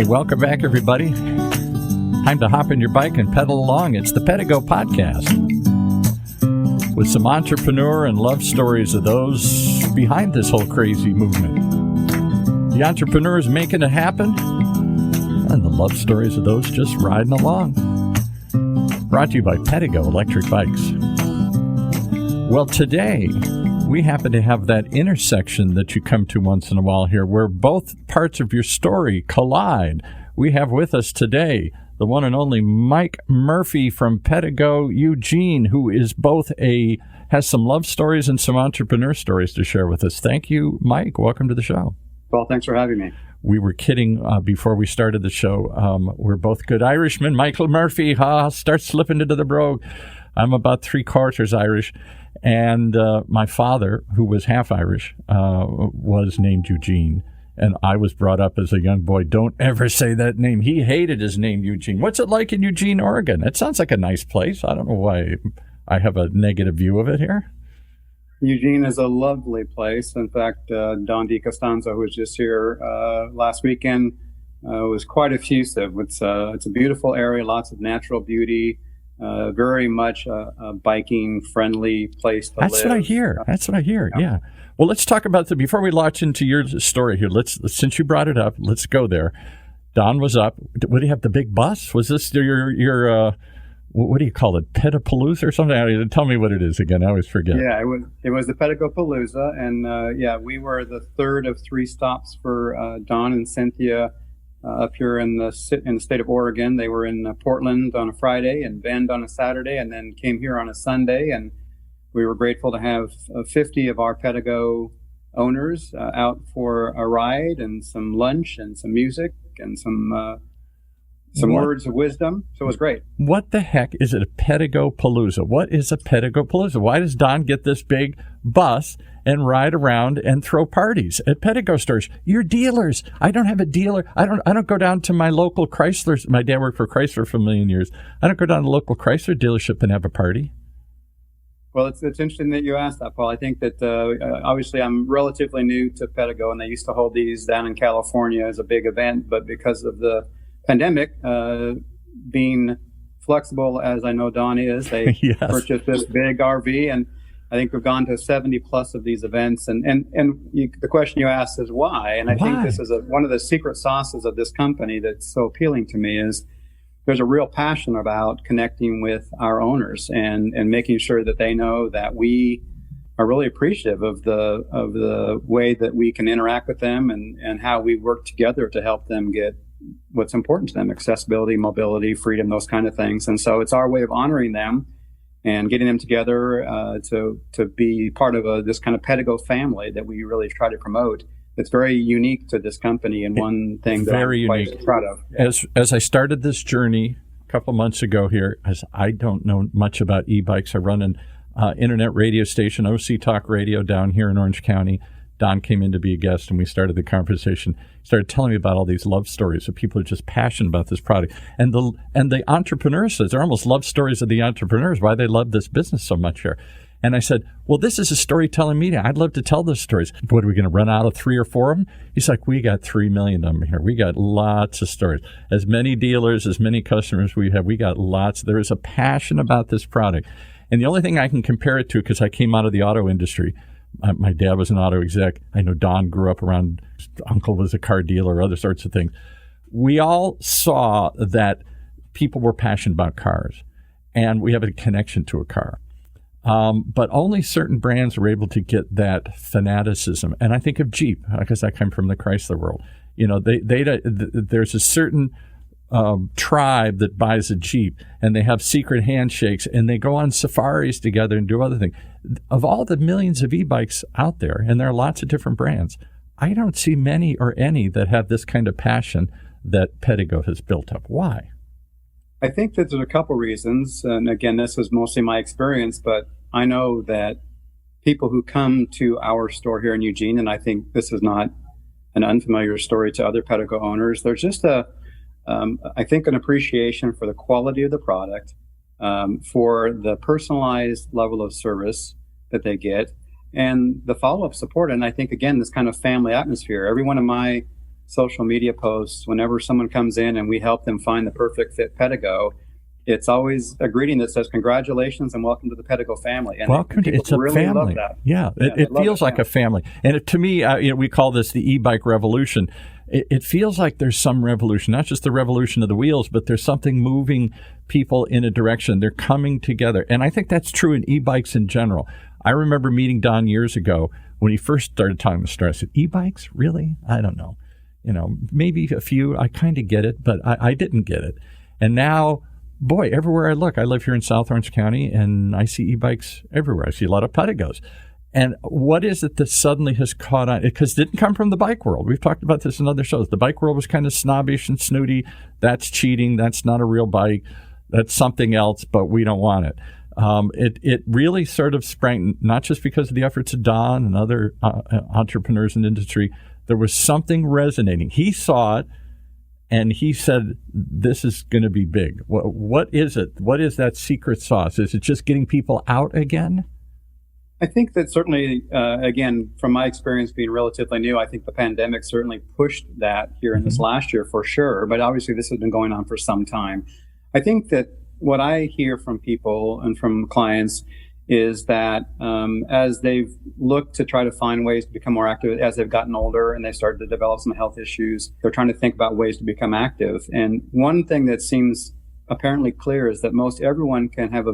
Hey, welcome back, everybody. Time to hop in your bike and pedal along. It's the Pedego Podcast, with some entrepreneur and love stories of those behind this whole crazy movement. The entrepreneurs making it happen, and the love stories of those just riding along. Brought to you by Pedego Electric Bikes. Well, today, we happen to have that intersection that you come to once in a while here, where both parts of your story collide. We have with us today the one and only Mike Murphy from Pedego Eugene, who is has some love stories and some entrepreneur stories to share with us. Thank you, Mike. Welcome to the show. Well, thanks for having me. We were kidding before we started the show. We're both good Irishmen. Michael Murphy, start slipping into the brogue. I'm about 3/4 Irish. And my father, who was half Irish, was named Eugene. And I was brought up as a young boy, don't ever say that name. He hated his name, Eugene. What's it like in Eugene, Oregon? It sounds like a nice place. I don't know why I have a negative view of it here. Eugene is a lovely place. In fact, Don DiCostanzo, who was just here last weekend, was quite effusive. It's a beautiful area, lots of natural beauty. Very much a biking-friendly place to live. That's what I hear. Yeah. Well, let's talk about before we launch into your story here. Since you brought it up, let's go there. Don was up. What do you have? The big bus? Was this your what do you call it? Pedegopalosa or something? Tell me what it is again. I always forget. Yeah, it was the Pedegopalosa, and we were the third of 3 stops for Don and Cynthia. Up here in the state of Oregon. They were in Portland on a Friday and Bend on a Saturday, and then came here on a Sunday. And we were grateful to have 50 of our Pedego owners out for a ride and some lunch and some music and some words of wisdom. So it was great. What the heck is it, a Pedegopalosa? What is a Pedegopalosa? Why does Don get this big bus and ride around and throw parties at Pedego stores? You're dealers. I don't have a dealer. I don't go down to my local Chrysler. My dad worked for Chrysler for a million years. I don't go down to the local Chrysler dealership and have a party. Well, it's interesting that you asked that, Paul. I think that obviously I'm relatively new to Pedego, and they used to hold these down in California as a big event, but because of the pandemic, being flexible as I know Don is, they yes. purchased this big RV, and I think we've gone to 70 plus of these events. And the question you asked is why? And I think this is one of the secret sauces of this company that's so appealing to me is there's a real passion about connecting with our owners and making sure that they know that we are really appreciative of the way that we can interact with them and how we work together to help them get what's important to them: accessibility, mobility, freedom, those kind of things. And so it's our way of honoring them and getting them together to be part of this kind of Pedego family that we really try to promote. It's very unique to this company, and one thing that I'm quite proud of. Yeah. As I started this journey a couple months ago here, as I don't know much about e-bikes, I run an internet radio station, OC Talk Radio, down here in Orange County. Don came in to be a guest, and we started the conversation. He started telling me about all these love stories of people who are just passionate about this product. And the entrepreneurs, they're almost love stories of the entrepreneurs, why they love this business so much here. And I said, well, this is a storytelling meeting. I'd love to tell those stories. What, are we going to run out of 3 or 4 of them? He's like, we got 3 million of them here. We got lots of stories. As many dealers, as many customers we have, we got lots. There is a passion about this product. And the only thing I can compare it to, because I came out of the auto industry, my dad was an auto exec. I know Don grew up around, uncle was a car dealer, other sorts of things. We all saw that people were passionate about cars, and we have a connection to a car. But only certain brands were able to get that fanaticism. And I think of Jeep, because I come from the Chrysler world. You know, there's a certain tribe that buys a Jeep, and they have secret handshakes, and they go on safaris together and do other things. Of all the millions of e-bikes out there, and there are lots of different brands, I don't see many or any that have this kind of passion that Pedego has built up. Why? I think that there's a couple reasons. And again, this is mostly my experience, but I know that people who come to our store here in Eugene, and I think this is not an unfamiliar story to other Pedego owners, there's just I think an appreciation for the quality of the product, for the personalized level of service that they get, and the follow-up support. And I think, again, this kind of family atmosphere. Every one of my social media posts, whenever someone comes in and we help them find the perfect fit Pedego, it's always a greeting that says, congratulations and welcome to the Pedego family. And welcome to it's a really family. Love that. Yeah, it feels like a family. And to me, we call this the e-bike revolution. It feels like there's some revolution, not just the revolution of the wheels, but there's something moving people in a direction. They're coming together. And I think that's true in e-bikes in general. I remember meeting Don years ago when he first started talking to the store. I said, e-bikes? Really? I don't know. Maybe a few. I kind of get it, but I didn't get it. And now, boy, everywhere I look, I live here in South Orange County, and I see e-bikes everywhere. I see a lot of Pedegos. And what is it that suddenly has caught on? Because it didn't come from the bike world. We've talked about this in other shows. The bike world was kind of snobbish and snooty. That's cheating. That's not a real bike. That's something else, but we don't want it. It really sort of sprang, not just because of the efforts of Don and other entrepreneurs in the industry. There was something resonating. He saw it, and he said, this is going to be big. What is it? What is that secret sauce? Is it just getting people out again? I think that certainly, again, from my experience being relatively new, I think the pandemic certainly pushed that here in this last year for sure. But obviously, this has been going on for some time. I think that what I hear from people and from clients is that as they've looked to try to find ways to become more active as they've gotten older and they started to develop some health issues, they're trying to think about ways to become active. And one thing that seems apparently clear is that most everyone can have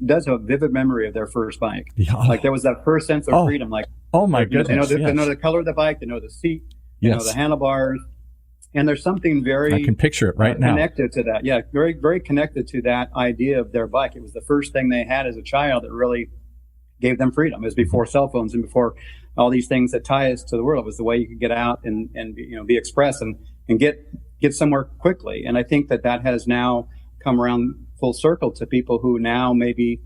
does have a vivid memory of their first bike. Yeah. Like there was that first sense of freedom. Like, oh my goodness, they know the color of the bike, they know the seat, they know the handlebars. And there's something very I can picture it right now. Connected to that. Yeah, very, very connected to that idea of their bike. It was the first thing they had as a child that really gave them freedom. It was before cell phones and before all these things that tie us to the world. It was the way you could get out and be expressed and get somewhere quickly. And I think that has now come around full circle to people who now maybe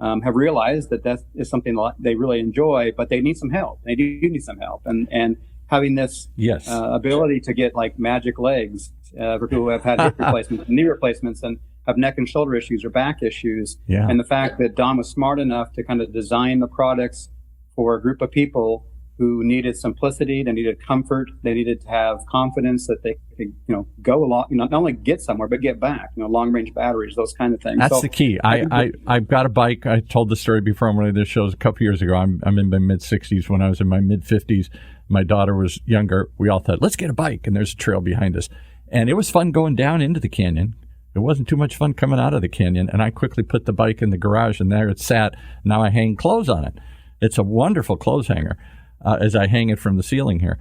have realized that is something they really enjoy, but they need some help. They do need some help. And having this ability to get like magic legs for people who have had hip replacements, knee replacements, and have neck and shoulder issues or back issues. Yeah. And the fact that Don was smart enough to kind of design the products for a group of people who needed simplicity, they needed comfort, they needed to have confidence that they could, go along, not only get somewhere, but get back, long range batteries, those kind of things. That's the key. I've got a bike. I told the story before on one of the shows a couple years ago. I'm in my mid 60s. When I was in my mid 50s, my daughter was younger. We all thought, let's get a bike. And there's a trail behind us. And it was fun going down into the canyon. It wasn't too much fun coming out of the canyon. And I quickly put the bike in the garage, and there it sat. Now I hang clothes on it. It's a wonderful clothes hanger. As I hang it from the ceiling here,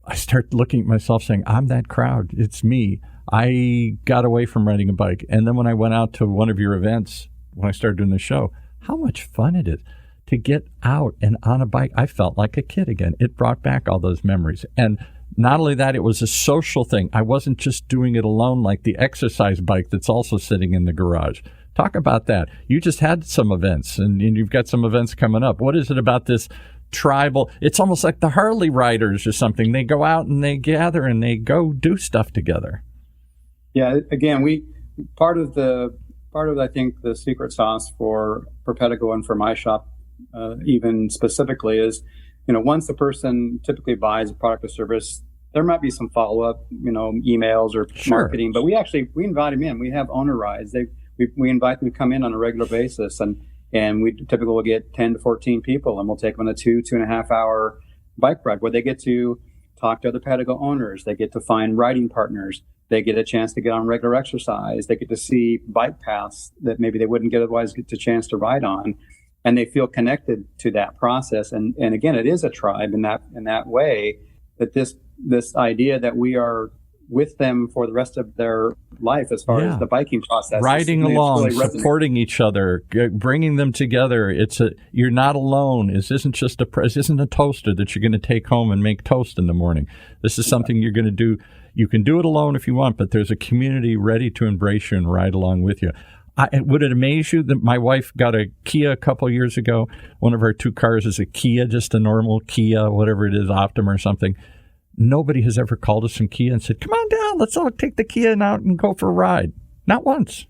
I start looking at myself saying, I'm that crowd. It's me. I got away from riding a bike. And then when I went out to one of your events, when I started doing the show, how much fun it is to get out and on a bike. I felt like a kid again. It brought back all those memories. And not only that, it was a social thing. I wasn't just doing it alone like the exercise bike that's also sitting in the garage. Talk about that. You just had some events, and you've got some events coming up. What is it about this tribal? It's almost like the Harley riders or something. They go out and they gather and they go do stuff together. Yeah, again, part of I think the secret sauce for Pedego and for my shop, even specifically, is once a person typically buys a product or service, there might be some follow-up, emails or marketing, but we invite them in. We have owner rides. We invite them to come in on a regular basis, and we typically will get 10 to 14 people, and we'll take them on a 2.5 hour bike ride where they get to talk to other Pedego owners. They get to find riding partners. They get a chance to get on regular exercise. They get to see bike paths that maybe they wouldn't otherwise get a chance to ride on. And they feel connected to that process. And again, it is a tribe in that way, that this idea that we are with them for the rest of their life as far as the biking process. Riding along, really supporting each other, bringing them together. You're not alone. This isn't just this isn't a toaster that you're going to take home and make toast in the morning. This is something you're going to do. You can do it alone if you want, but there's a community ready to embrace you and ride along with you. Would it amaze you that my wife got a Kia a couple of years ago? One of her 2 cars is a Kia, just a normal Kia, whatever it is, Optima or something. Nobody has ever called us from Kia and said, come on down, let's all take the Kia out and go for a ride. Not once.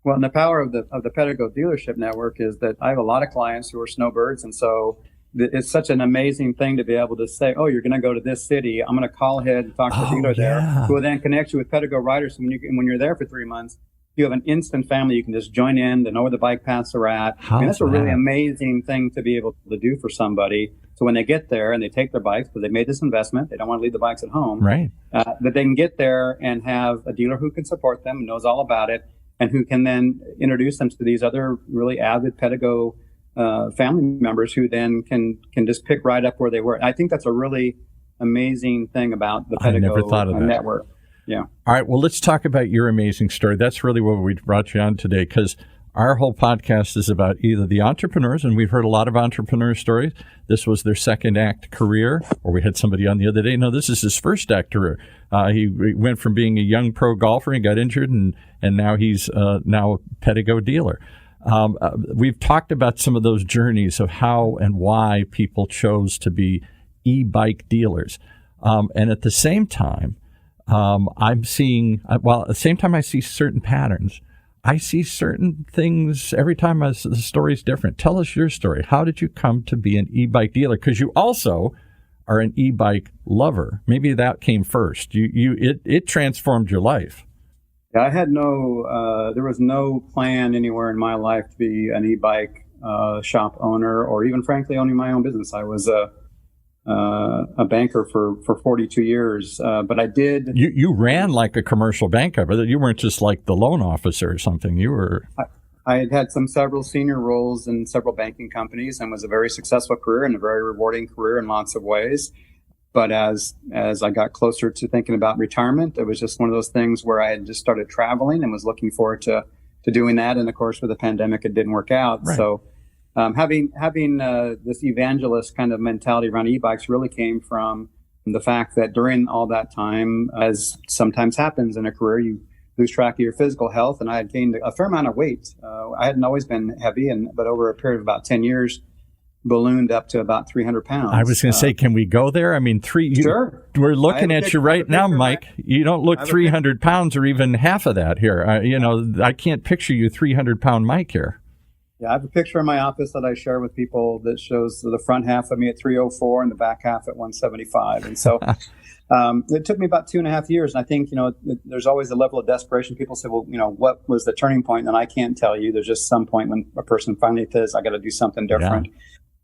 Well, and the power of the Pedego dealership network is that I have a lot of clients who are snowbirds. And so it's such an amazing thing to be able to say, oh, you're going to go to this city. I'm going to call ahead and talk to the dealer there, who will then connect you with Pedego riders. So when you're there for 3 months, you have an instant family. You can just join in. They know where the bike paths are at. That's a really amazing thing to be able to do for somebody. So when they get there and they take their bikes, because they made this investment, they don't want to leave the bikes at home, right? That they can get there and have a dealer who can support them, knows all about it, and who can then introduce them to these other really avid Pedego family members who then can just pick right up where they were. I think that's a really amazing thing about the Pedego network. Yeah. All right. Well, let's talk about your amazing story. That's really what we brought you on today, because our whole podcast is about either the entrepreneurs, and we've heard a lot of entrepreneur stories. This was their second act career, or we had somebody on the other day. No, this is his first act career. He went from being a young pro golfer and got injured, and now he's now a Pedego dealer. We've talked about some of those journeys of how and why people chose to be e-bike dealers. And at the same time, I'm seeing, at the same time I see certain patterns. I see certain things every time the story's different. Tell us your story. How did you come to be an e-bike dealer? Because you also are an e-bike lover. Maybe that came first. It transformed your life. Yeah, I had there was no plan anywhere in my life to be an e-bike shop owner, or even frankly owning my own business. I was a banker for 42 years, but I did. You ran like a commercial banker, but you weren't just like the loan officer or something. You were. I had several senior roles in several banking companies, and was a very successful career and a very rewarding career in lots of ways. But as I got closer to thinking about retirement, it was just one of those things where I had just started traveling and was looking forward to doing that. And of course, with the pandemic, it didn't work out. Right. So. Having this evangelist kind of mentality around e-bikes really came from the fact that during all that time, as sometimes happens in a career, you lose track of your physical health, and I had gained a fair amount of weight. I hadn't always been heavy, but over a period of about 10 years, ballooned up to about 300 pounds. I was going to say, can we go there? I mean, sure. We're looking at you right now, Mike. You don't look 300 pounds or even half of that here. I can't picture you 300-pound Mike here. Yeah, I have a picture in my office that I share with people that shows the front half of me at 304 and the back half at 175. And so it took me about 2.5 years. And I think, there's always a level of desperation. People say, well, what was the turning point? And I can't tell you. There's just some point when a person finally says, I got to do something different. Yeah.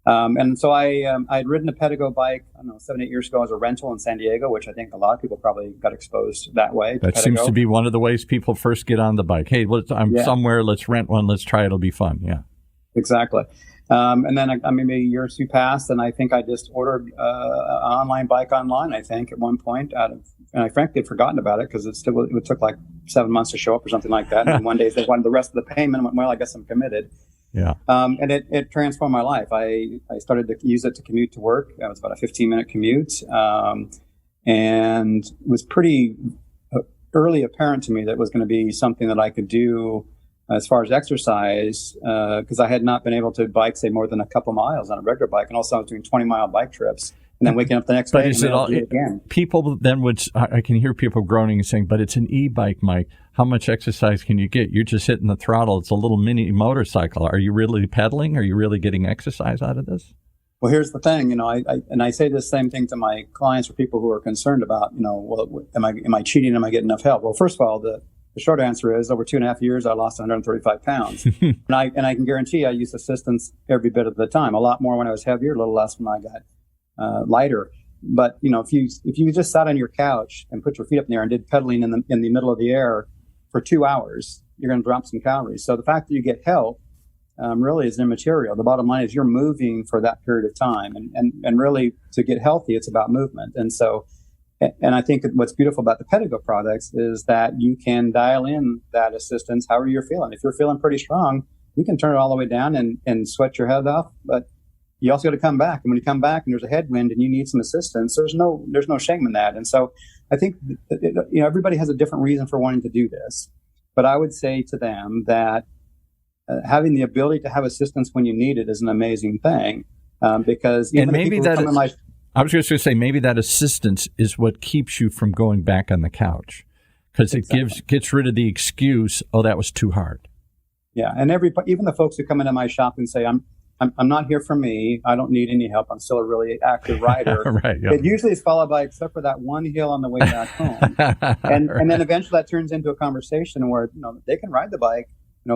And so I had ridden a Pedego bike, 7-8 years ago as a rental in San Diego, which I think a lot of people probably got exposed that way. That seems to be one of the ways people first get on the bike. Hey, I'm somewhere, let's rent one, let's try it, it'll be fun. Yeah. Exactly. And then maybe a year or two passed, and I think I just ordered an online bike online, I think, at one point. And I frankly had forgotten about it because it took like 7 months to show up or something like that. And one day they wanted the rest of the payment. I went, well, I guess I'm committed. Yeah. And it transformed my life. I started to use it to commute to work. It was about a 15-minute commute. And it was pretty early apparent to me that it was going to be something that I could do as far as exercise, because I had not been able to bike, say, more than a couple miles on a regular bike. And also I was doing 20-mile bike trips and then waking up the next day and do it again. People then I can hear people groaning and saying, but it's an e-bike, Mike. How much exercise can you get? You're just hitting the throttle. It's a little mini motorcycle. Are you really pedaling? Are you really getting exercise out of this? Well, here's the thing, I say the same thing to my clients or people who are concerned about, well, am I cheating? Am I getting enough help? Well, first of all, the short answer is over 2.5 years, I lost 135 pounds. and I can guarantee I used assistance every bit of the time, a lot more when I was heavier, a little less when I got lighter. But, if you just sat on your couch and put your feet up in the air and did pedaling in the middle of the air for 2 hours, you're going to drop some calories. So the fact that you get help really is immaterial. The bottom line is you're moving for that period of time. And really, to get healthy, it's about movement. And so, and I think what's beautiful about the Pedego products is that you can dial in that assistance however you're feeling. If you're feeling pretty strong, you can turn it all the way down and sweat your head off. But you also got to come back. And when you come back and there's a headwind and you need some assistance, there's no shame in that. And so I think everybody has a different reason for wanting to do this. But I would say to them that having the ability to have assistance when you need it is an amazing thing. Because even maybe that I was just going to say, maybe that assistance is what keeps you from going back on the couch, because it gets rid of the excuse, oh, that was too hard. Yeah, and even the folks who come into my shop and say, I'm I'm not here for me. I don't need any help. I'm still a really active rider. Right, yeah. It usually is followed by, except for that one hill on the way back home. And then eventually that turns into a conversation where, they can ride the bike,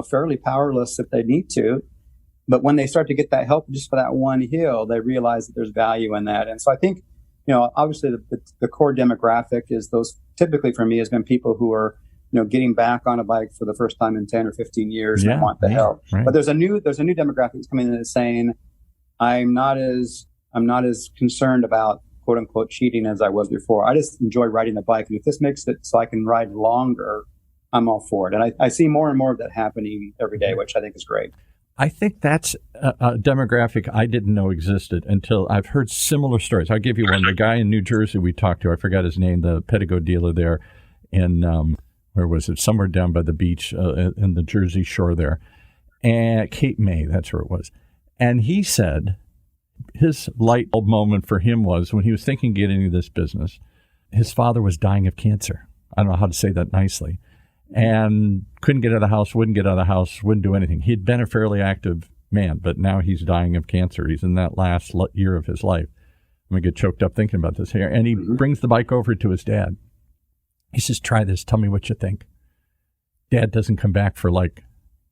fairly powerless if they need to. But when they start to get that help just for that one hill, they realize that there's value in that. And so I think, obviously the core demographic is those, typically for me, has been people who are, getting back on a bike for the first time in 10 or 15 years and want the help. Right. But there's a new demographic that's coming in and saying, I'm not as concerned about quote unquote cheating as I was before. I just enjoy riding the bike. And if this makes it so I can ride longer, I'm all for it. And I see more and more of that happening every day, which I think is great. I think that's a demographic I didn't know existed until I've heard similar stories. I'll give you one. The guy in New Jersey we talked to, I forgot his name, the Pedego dealer there in, where was it? Somewhere down by the beach in the Jersey shore there. And Cape May, that's where it was. And he said his light bulb moment for him was when he was thinking of getting into this business, his father was dying of cancer. I don't know how to say that nicely. And couldn't get out of the house, wouldn't get out of the house, wouldn't do anything. He'd been a fairly active man, but now he's dying of cancer. He's in that last year of his life. I'm going to get choked up thinking about this here. And he brings the bike over to his dad. He says, try this. Tell me what you think. Dad doesn't come back for like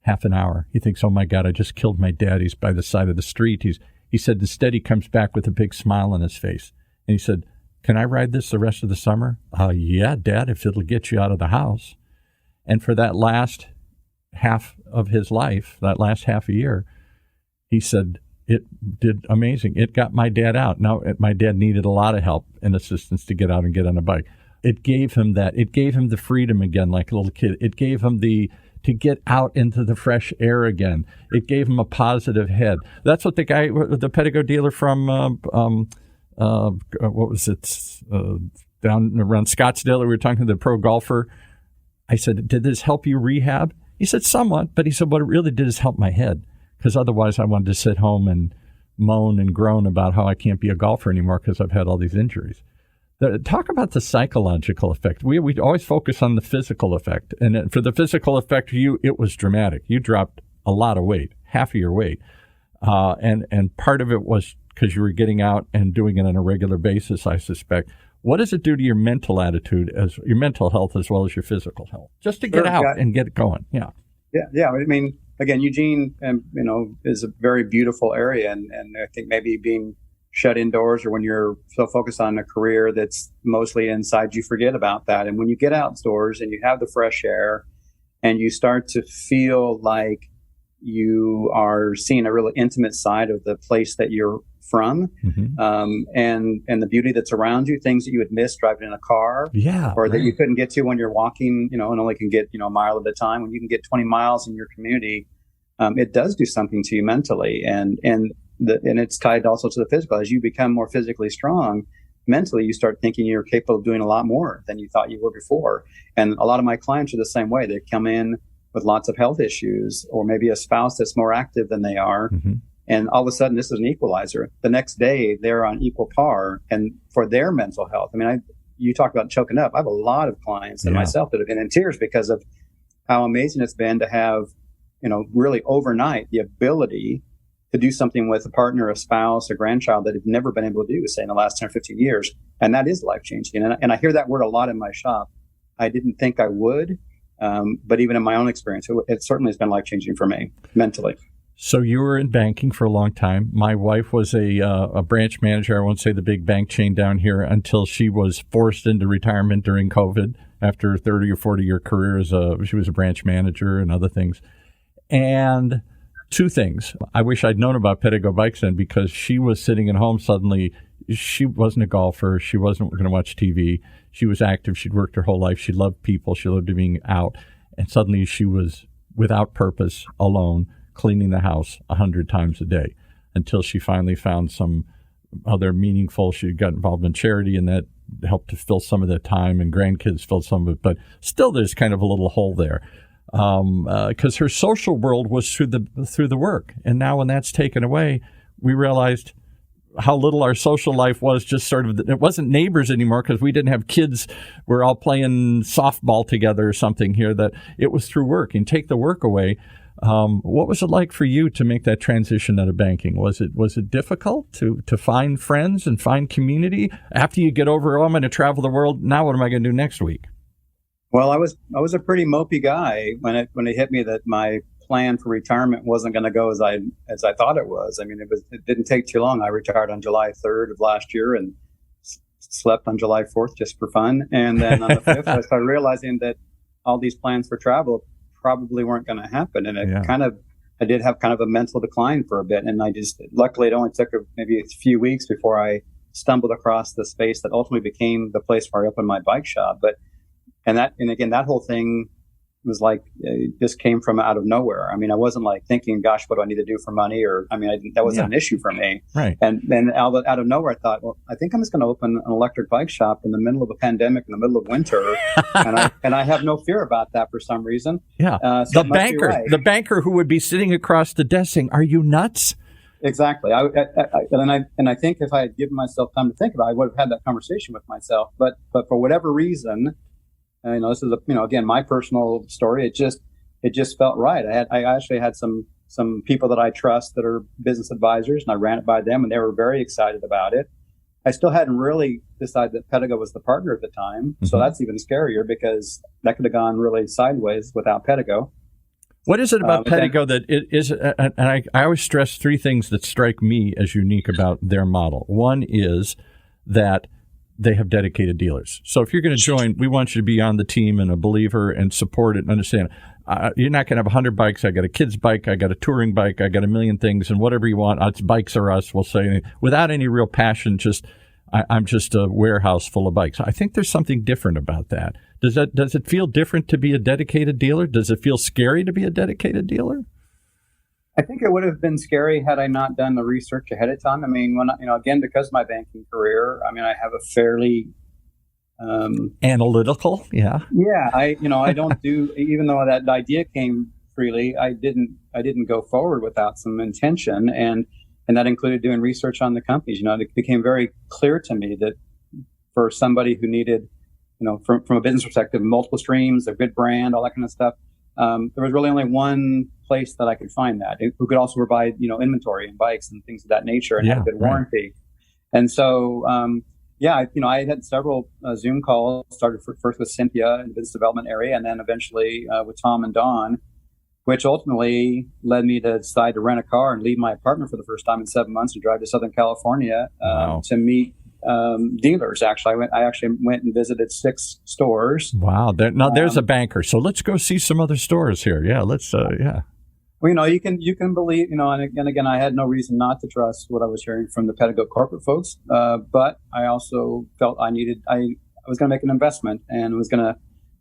half an hour. He thinks, oh, my God, I just killed my dad. He's by the side of the street. He said, instead, he comes back with a big smile on his face. And he said, can I ride this the rest of the summer? Yeah, Dad, if it'll get you out of the house. And for that last half of his life, that last half a year, he said, it did amazing. It got my dad out. Now, my dad needed a lot of help and assistance to get out and get on a bike. It gave him that. It gave him the freedom again, like a little kid. It gave him to get out into the fresh air again. It gave him a positive head. That's what the guy, the Pedego dealer from, what was it, down around Scottsdale, we were talking to the pro golfer. I said, did this help you rehab? He said, somewhat. But he said, what it really did is help my head, because otherwise I wanted to sit home and moan and groan about how I can't be a golfer anymore because I've had all these injuries. Talk about the psychological effect. We always focus on the physical effect. And for the physical effect, it was dramatic. You dropped a lot of weight, half of your weight. And part of it was because you were getting out and doing it on a regular basis, I suspect. What does it do to your mental attitude, as your mental health as well as your physical health? Just to get out and get it going. Yeah. Yeah. I mean, again, Eugene, is a very beautiful area. And I think maybe being shut indoors, or when you're so focused on a career that's mostly inside, you forget about that. And when you get outdoors and you have the fresh air and you start to feel like you are seeing a really intimate side of the place that you're from, and the beauty that's around you, things that you would miss driving in a car, or that you couldn't get to when you're walking, and only can get, a mile at a time. When you can get 20 miles in your community, it does do something to you mentally. And it's tied also to the physical. As you become more physically strong, mentally, you start thinking you're capable of doing a lot more than you thought you were before. And a lot of my clients are the same way. They come in with lots of health issues, or maybe a spouse that's more active than they are. And all of a sudden, this is an equalizer. The next day, they're on equal par, and for their mental health. I mean, you talk about choking up. I have a lot of clients and myself that have been in tears because of how amazing it's been to have, really overnight the ability to do something with a partner, a spouse, a grandchild that have never been able to do, say, in the last 10 or 15 years. And that is life-changing. And I hear that word a lot in my shop. I didn't think I would, but even in my own experience, it certainly has been life-changing for me mentally. So you were in banking for a long time. My wife was a branch manager. I won't say the big bank chain down here, until she was forced into retirement during COVID after a 30 or 40-year career she was a branch manager and other things. And two things. I wish I'd known about Pedego bikes then, because she was sitting at home suddenly. She wasn't a golfer. She wasn't going to watch TV. She was active. She'd worked her whole life. She loved people. She loved being out. And suddenly she was without purpose, alone, cleaning the house 100 times a day, until she finally found some other meaningful. She got involved in charity, and that helped to fill some of that time, and grandkids filled some of it. But still, there's kind of a little hole there. Because her social world was through the work. And now when that's taken away, we realized how little our social life was. Just sort of, it wasn't neighbors anymore, because we didn't have kids. We're all playing softball together or something here, that it was through work. And take the work away, What was it like for you to make that transition out of banking? Was it difficult to find friends and find community after you get over, I'm going to travel the world, now what am I going to do next week? Well, I was a pretty mopey guy when it hit me that my plan for retirement wasn't going to go as I thought it was. I mean, it didn't take too long. I retired on July 3rd of last year and slept on July 4th just for fun. And then on the 5th, I started realizing that all these plans for travel probably weren't going to happen. And I did have kind of a mental decline for a bit. And luckily it only took maybe a few weeks before I stumbled across the space that ultimately became the place where I opened my bike shop. And again, that whole thing was like, it just came from out of nowhere. I mean, I wasn't like thinking, gosh, what do I need to do for money? That wasn't an issue for me. Right. And then out of nowhere, I thought, well, I think I'm just going to open an electric bike shop in the middle of a pandemic, in the middle of winter. and I have no fear about that for some reason. Yeah. So the banker who would be sitting across the desk saying, are you nuts? Exactly. And I think if I had given myself time to think about it, I would have had that conversation with myself. But for whatever reason, this is again, my personal story. It just felt right. I actually had some people that I trust that are business advisors, and I ran it by them, and they were very excited about it. I still hadn't really decided that Pedego was the partner at the time, so that's even scarier because that could have gone really sideways without Pedego. What is it about Pedego that it is? And I always stress three things that strike me as unique about their model. One is that they have dedicated dealers. So if you're going to join, we want you to be on the team and a believer and support it and understand. You're not going to have 100 bikes. I got a kid's bike. I got a touring bike. I got a million things, and whatever you want. It's bikes are us. We'll say without any real passion. I'm just a warehouse full of bikes. I think there's something different about that. Does it feel different to be a dedicated dealer? Does it feel scary to be a dedicated dealer? I think it would have been scary had I not done the research ahead of time. I mean, again, because of my banking career, I mean, I have a fairly analytical, yeah. I don't do, even though that idea came freely, I didn't go forward without some intention, and that included doing research on the companies. It became very clear to me that for somebody who needed, from a business perspective, multiple streams, a good brand, all that kind of stuff. There was really only one place that I could find that who could also provide, inventory and bikes and things of that nature and have a good warranty. And so, I had several Zoom calls, started first with Cynthia in the business development area, and then eventually with Tom and Don, which ultimately led me to decide to rent a car and leave my apartment for the first time in 7 months and drive to Southern California to meet dealers. Actually, I actually went and visited 6 stores. Wow. There's a banker. So let's go see some other stores here. Yeah. Let's, yeah. Well, you can believe, and again, I had no reason not to trust what I was hearing from the Pedego corporate folks. But I also felt I was going to make an investment and was going to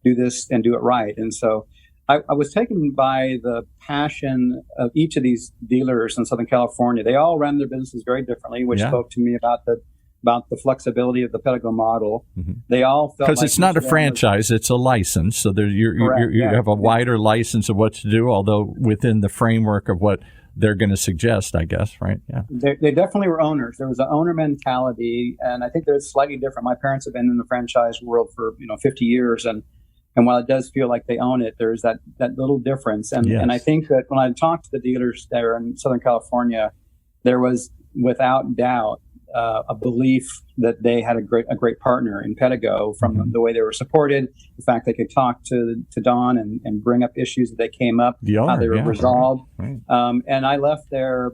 do this and do it right. And so I was taken by the passion of each of these dealers in Southern California. They all ran their businesses very differently, which spoke to me about the flexibility of the Pedego model. Mm-hmm. They all felt because it's not a franchise; it's a license. So you have a wider license of what to do, although within the framework of what they're going to suggest, I guess. Right? Yeah. They definitely were owners. There was an owner mentality, and I think they're slightly different. My parents have been in the franchise world for 50 years, and while it does feel like they own it, there's that little difference. And I think that when I talked to the dealers there in Southern California, there was without doubt a belief that they had a great partner in Pedego from the way they were supported, the fact they could talk to Don and bring up issues that they came up, how they were resolved. Right. And I left there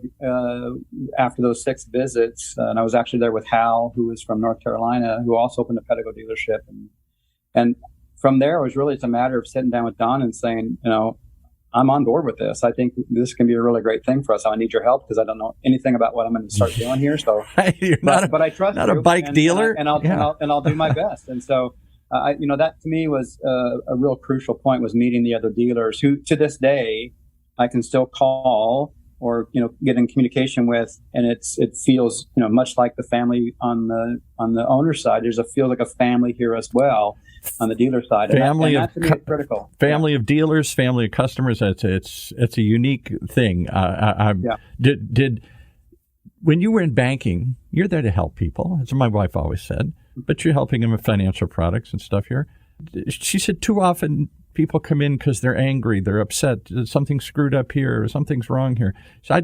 after those 6 visits, and I was actually there with Hal, who was from North Carolina, who also opened a Pedego dealership. And from there, it was really just a matter of sitting down with Don and saying, I'm on board with this. I think this can be a really great thing for us. I need your help because I don't know anything about what I'm going to start doing here. So, but I trust not you, a bike dealer, and I'll do my best. And so, that to me was a real crucial point, was meeting the other dealers who, to this day, I can still call or get in communication with, and it feels much like the family on the owner's side. There's feels like a family here as well on the dealer side. Family and that to me is critical. Family of dealers, family of customers. It's a unique thing. Did when you were in banking, you're there to help people, as my wife always said, but you're helping them with financial products and stuff here. She said too often people come in because they're angry, they're upset, something's screwed up here, or something's wrong here. So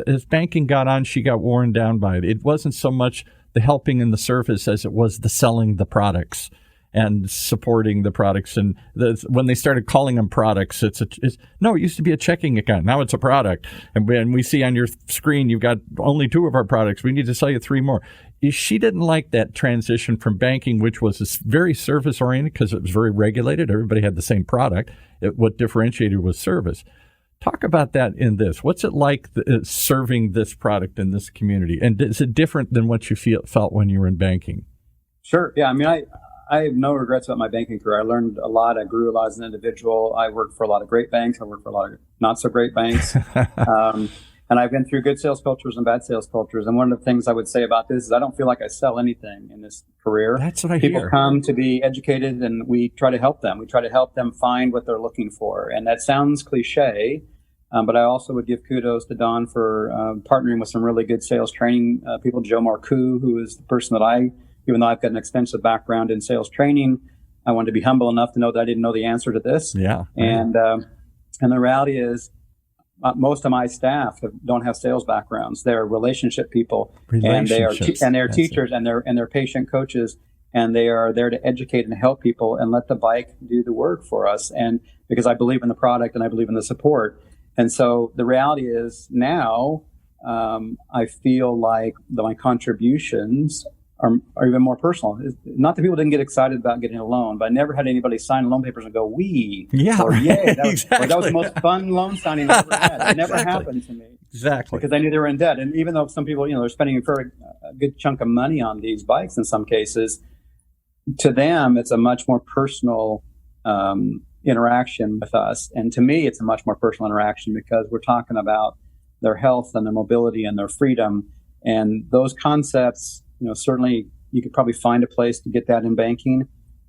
as banking got on, she got worn down by it. It wasn't so much the helping and the service as it was the selling the products and supporting the products. And when they started calling them products, it used to be a checking account. Now it's a product. And when we see on your screen, you've got only 2 of our products. We need to sell you 3 more. She didn't like that transition from banking, which was very service oriented because it was very regulated. Everybody had the same product. What differentiated was service. Talk about that in this. What's it like serving this product in this community? And is it different than what you felt when you were in banking? Sure. Yeah. I mean, I have no regrets about my banking career. I learned a lot. I grew a lot as an individual. I worked for a lot of great banks. I worked for a lot of not so great banks. And I've been through good sales cultures and bad sales cultures. And one of the things I would say about this is I don't feel like I sell anything in this career. That's what I hear. People come to be educated, and we try to help them. We try to help them find what they're looking for. And that sounds cliche, but I also would give kudos to Don for partnering with some really good sales training people. Joe Marcoux, who is the person that even though I've got an extensive background in sales training, I wanted to be humble enough to know that I didn't know the answer to this. Yeah. And the reality is, most of my staff don't have sales backgrounds. They're relationship people, and they're teachers, and they're patient coaches, and they are there to educate and help people and let the bike do the work for us. And because I believe in the product and I believe in the support, and so the reality is now I feel like my contributions are even more personal. Not that people didn't get excited about getting a loan, but I never had anybody sign loan papers and go, "Wee," or "Yay." That was the most fun loan signing I ever had. It never happened to me. Exactly. Because I knew they were in debt. And even though some people, they're spending a good chunk of money on these bikes in some cases, to them, it's a much more personal interaction with us. And to me, it's a much more personal interaction because we're talking about their health and their mobility and their freedom. And those concepts, certainly you could probably find a place to get that in banking,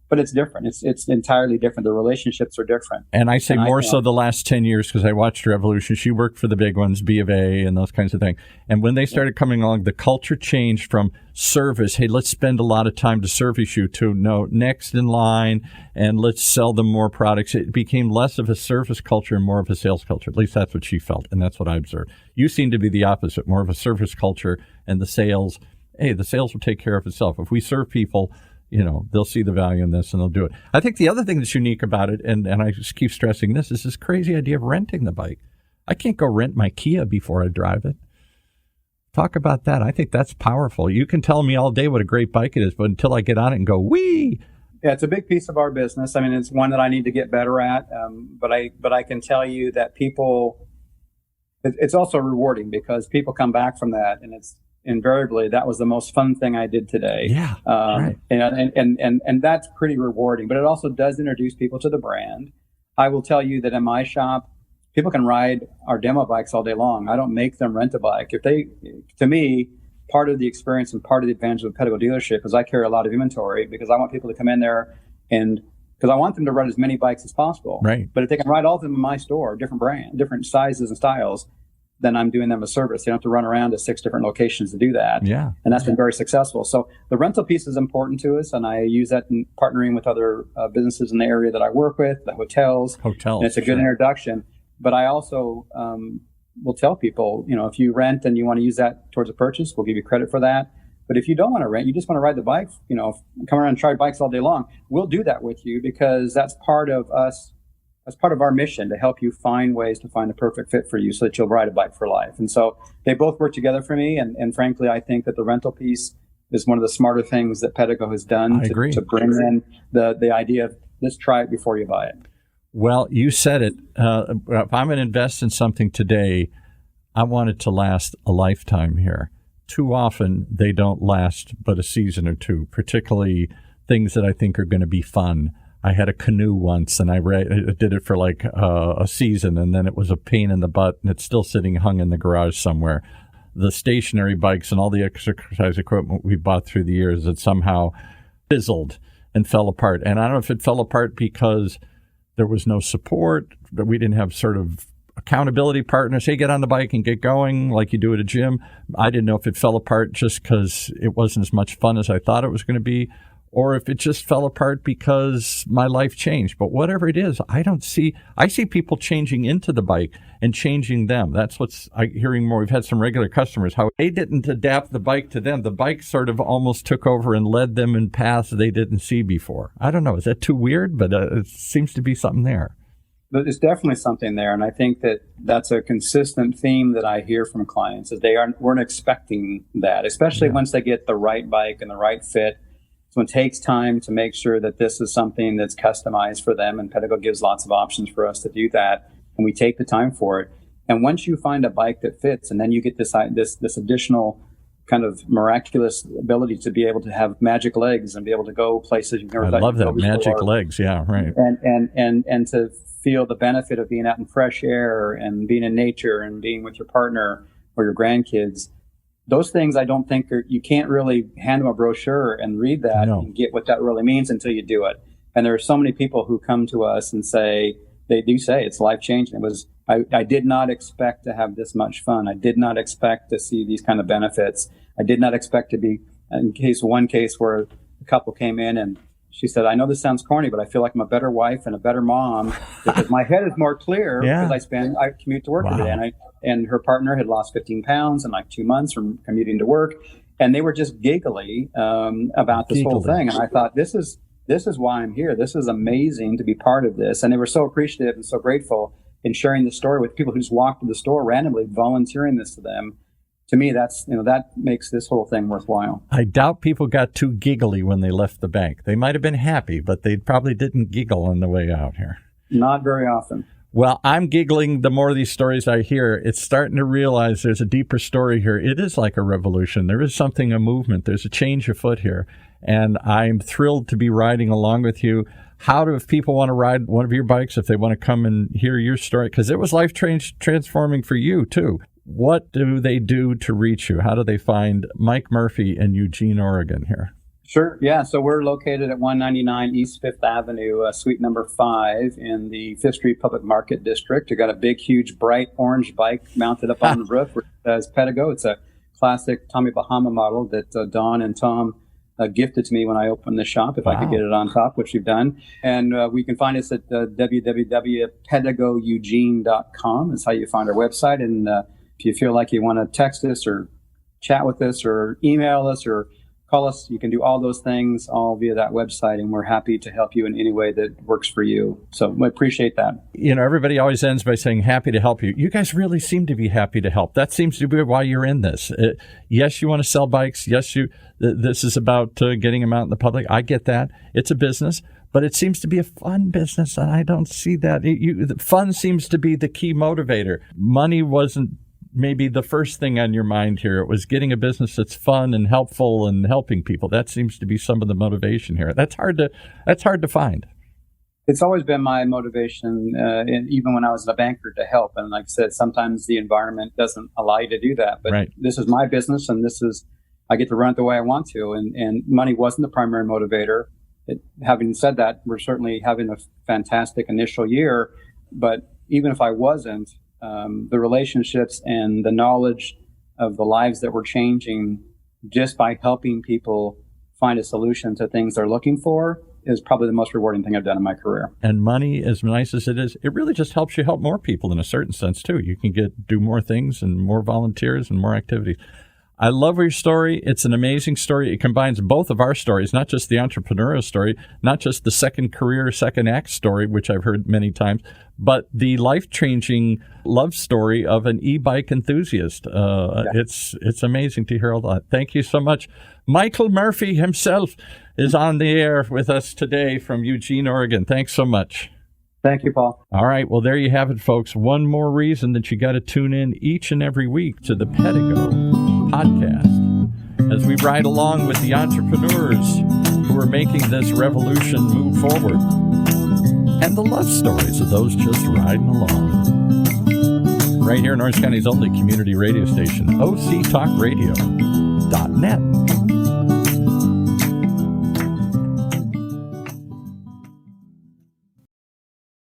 but it's different. It's entirely different. The relationships are different. And I say more so the last 10 years because I watched her evolution. She worked for the big ones, B of A and those kinds of things. And when they started coming along, the culture changed from service, hey, let's spend a lot of time to service you, to no, next in line, and let's sell them more products. It became less of a service culture and more of a sales culture. At least that's what she felt, and that's what I observed. You seem to be the opposite, more of a service culture, and the sales will take care of itself. If we serve people, they'll see the value in this and they'll do it. I think the other thing that's unique about it, and I just keep stressing this, is this crazy idea of renting the bike. I can't go rent my Kia before I drive it. Talk about that. I think that's powerful. You can tell me all day what a great bike it is, but until I get on it and go, wee. Yeah, it's a big piece of our business. I mean, it's one that I need to get better at. But I can tell you that it's also rewarding because people come back from that, and it's invariably that was the most fun thing I did today. Yeah, right. And that's pretty rewarding. But it also does introduce people to the brand. I will tell you that in my shop, people can ride our demo bikes all day long. I don't make them rent a bike. To me, part of the experience and part of the advantage of a Pedego dealership is I carry a lot of inventory because I want people to come in there and because I want them to ride as many bikes as possible. Right. But if they can ride all of them in my store, different brand, different sizes and styles, then I'm doing them a service. They don't have to run around to 6 different locations to do that. Yeah. And that's been very successful. So the rental piece is important to us, and I use that in partnering with other businesses in the area that I work with, the hotels. And it's a good introduction. But I also will tell people, if you rent and you want to use that towards a purchase, we'll give you credit for that. But if you don't want to rent, you just want to ride the bike, come around and try bikes all day long, we'll do that with you because that's part of us. That's part of our mission to help you find ways to find the perfect fit for you so that you'll ride a bike for life. And so they both work together for me. And frankly, I think that the rental piece is one of the smarter things that Pedego has done to bring in the idea of let's try it before you buy it. Well, you said it. If I'm going to invest in something today, I want it to last a lifetime here. Too often, they don't last but a season or two, particularly things that I think are going to be fun. I had a canoe once, and I did it for like a season, and then it was a pain in the butt, and it's still sitting hung in the garage somewhere. The stationary bikes and all the exercise equipment we bought through the years, it somehow fizzled and fell apart. And I don't know if it fell apart because there was no support, that we didn't have sort of accountability partners. Hey, get on the bike and get going like you do at a gym. I didn't know if it fell apart just because it wasn't as much fun as I thought it was going to be, or if it just fell apart because my life changed. But whatever it is, I see people changing into the bike and changing them. That's what's hearing more. We've had some regular customers, how they didn't adapt the bike to them. The bike sort of almost took over and led them in paths they didn't see before. I don't know. Is that too weird? But it seems to be something there. But there's definitely something there. And I think that that's a consistent theme that I hear from clients, is weren't expecting that, especially once they get the right bike and the right fit. So it takes time to make sure that this is something that's customized for them. And Pedego gives lots of options for us to do that. And we take the time for it. And once you find a bike that fits, and then you get this additional kind of miraculous ability to be able to have magic legs and be able to go places you've never thought. I love that, magic legs. Yeah, right. And to feel the benefit of being out in fresh air and being in nature and being with your partner or your grandkids. Those things I don't think you can't really hand them a brochure and read that and get what that really means until you do it. And there are so many people who come to us and say it's life changing. I did not expect to have this much fun. I did not expect to see these kind of benefits. I did not expect to be, one case where a couple came in and she said, I know this sounds corny, but I feel like I'm a better wife and a better mom because my head is more clear because I commute to work every day. And her partner had lost 15 pounds in like 2 months from commuting to work. And they were just giggly about this whole thing. And I thought, this is why I'm here. This is amazing to be part of this. And they were so appreciative and so grateful in sharing the story with people who just walked to the store randomly, volunteering this to them. To me, that makes this whole thing worthwhile. I doubt people got too giggly when they left the bank. They might have been happy, but they probably didn't giggle on the way out here. Not very often. Well, I'm giggling the more of these stories I hear. It's starting to realize there's a deeper story here. It is like a revolution. There is a movement. There's a change afoot here. And I'm thrilled to be riding along with you. If people want to ride one of your bikes, if they want to come and hear your story, because it was life transforming for you too. What do they do to reach you? How do they find Mike Murphy in Eugene, Oregon here? Sure. Yeah. So we're located at 199 East 5th Avenue, suite number 5 in the 5th Street Public Market District. We've got a big, huge, bright orange bike mounted up on the roof which says Pedego. It's a classic Tommy Bahama model that Don and Tom gifted to me when I opened the shop, if I could get it on top, which we've done. And we can find us at www.pedegoeugene.com is how you find our website. And if you feel like you want to text us or chat with us or email us or call us, you can do all those things all via that website, and we're happy to help you in any way that works for you. So we appreciate that. Everybody always ends by saying happy to help you. You guys really seem to be happy to help. That seems to be why you're in this. Yes, you want to sell bikes. Yes, this is about getting them out in the public. I get that. It's a business, but it seems to be a fun business, and I don't see that. Fun seems to be the key motivator. Money wasn't maybe the first thing on your mind here. It was getting a business that's fun and helpful and helping people. That seems to be some of the motivation here. That's hard to find. It's always been my motivation, and even when I was a banker, to help. And like I said, sometimes the environment doesn't allow you to do that. But This is my business, and I get to run it the way I want to. And money wasn't the primary motivator. Having said that, we're certainly having a fantastic initial year. But even if I wasn't, the relationships and the knowledge of the lives that we're changing just by helping people find a solution to things they're looking for is probably the most rewarding thing I've done in my career. And money, as nice as it is, it really just helps you help more people in a certain sense too. You can do more things and more volunteers and more activities. I love your story. It's an amazing story. It combines both of our stories, not just the entrepreneurial story, not just the second career, second act story, which I've heard many times, but the life-changing love story of an e-bike enthusiast. It's amazing to hear all that. Thank you so much. Michael Murphy himself is on the air with us today from Eugene, Oregon. Thanks so much. Thank you, Paul. All right. Well, there you have it, folks. One more reason that you got to tune in each and every week to the Pedego Podcast as we ride along with the entrepreneurs who are making this revolution move forward and the love stories of those just riding along. Right here in Orange County's only community radio station, OCTalkRadio.net.